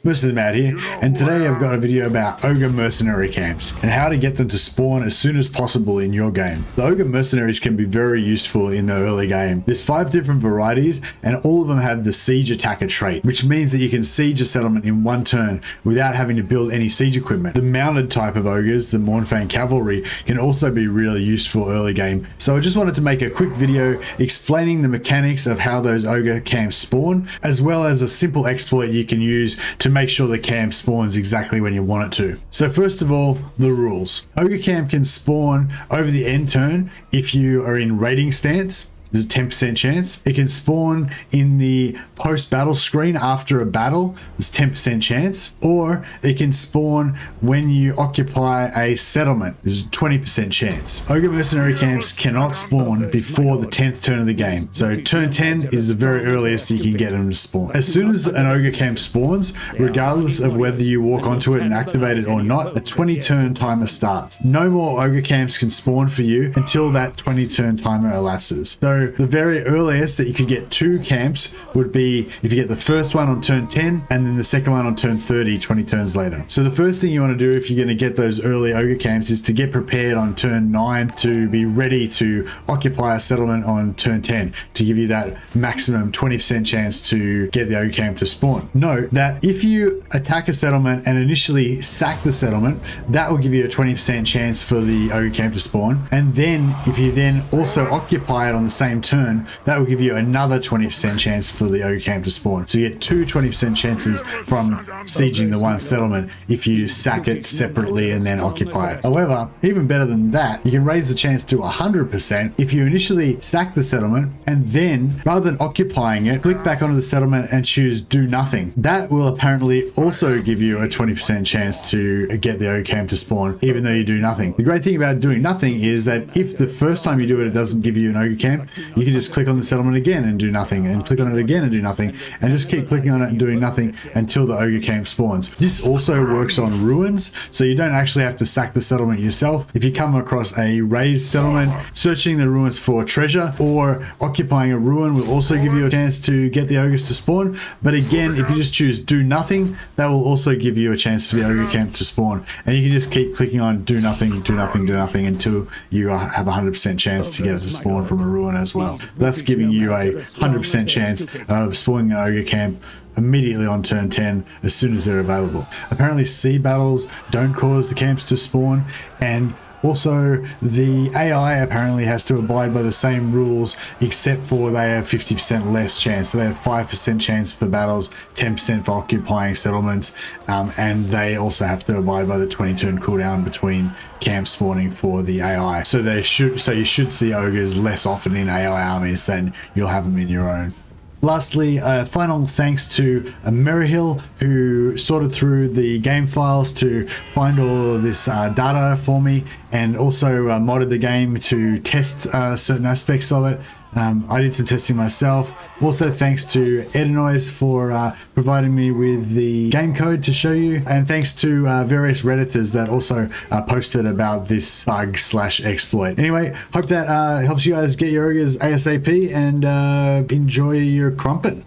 Most of them out here, and today I've got a video about Ogre Mercenary Camps and how to get them to spawn as soon as possible in your game. The Ogre Mercenaries can be very useful in the early game. There's 5 different varieties and all of them have the siege attacker trait, which means that you can siege a settlement in one turn without having to build any siege equipment. The mounted type of ogres, the Mournfang Cavalry, can also be really useful early game. So I just wanted to make a quick video explaining the mechanics of how those ogre camps spawn, as well as a simple exploit you can use to make sure the camp spawns exactly when you want it to. So first of all, the rules. Ogre camp can spawn over the end turn if you are in raiding stance. There's a 10% chance. It can spawn in the post-battle screen after a battle. There's 10% chance. Or it can spawn when you occupy a settlement. There's a 20% chance. Ogre Mercenary Camps cannot spawn before the 10th turn of the game. So turn 10 is the very earliest you can get them to spawn. As soon as an Ogre Camp spawns, regardless of whether you walk onto it and activate it or not, a 20-turn timer starts. No more Ogre Camps can spawn for you until that 20-turn timer elapses. So the very earliest that you could get 2 camps would be if you get the first one on turn 10 and then the second one on turn 30, 20 turns later. So the first thing you want to do if you're going to get those early ogre camps is to get prepared on turn 9 to be ready to occupy a settlement on turn 10 to give you that maximum 20% chance to get the ogre camp to spawn. Note that if you attack a settlement and initially sack the settlement, that will give you a 20% chance for the ogre camp to spawn. And then if you then also occupy it on the same turn, that will give you another 20% chance for the ogre camp to spawn. So you get 2 20% chances from sieging the one settlement if you sack it separately and then occupy it. However, even better than that, you can raise the chance to 100% if you initially sack the settlement and then, rather than occupying it, click back onto the settlement and choose do nothing. That will apparently also give you a 20% chance to get the ogre camp to spawn, even though you do nothing. The great thing about doing nothing is that if the first time you do it, it doesn't give you an ogre camp, you can just click on the settlement again and do nothing, and click on it again and do nothing, and just keep clicking on it and doing nothing until the ogre camp spawns. This also works on ruins, so you don't actually have to sack the settlement yourself. If you come across a raised settlement, searching the ruins for treasure or occupying a ruin will also give you a chance to get the ogres to spawn. But again, if you just choose do nothing, that will also give you a chance for the ogre camp to spawn, and you can just keep clicking on do nothing, do nothing, do nothing until you have a 100% chance to get it to spawn from a ruin as well. That's giving you a 100% chance of spawning an ogre camp immediately on turn 10 as soon as they're available. Apparently sea battles don't cause the camps to spawn, and also the AI apparently has to abide by the same rules, except for they have 50% less chance. So they have 5% chance for battles, 10% for occupying settlements, and they also have to abide by the 20-turn cooldown between camp spawning for the AI. So you should see ogres less often in AI armies than you'll have them in your own. Lastly, final thanks to Merrihill, who sorted through the game files to find all of this data for me, and also modded the game to test certain aspects of it. I did some testing myself. Also thanks to Edenoise for providing me with the game code to show you, and thanks to various Redditors that also posted about this bug / exploit. Anyway, hope that helps you guys get your ogres ASAP, and enjoy your crumpin'.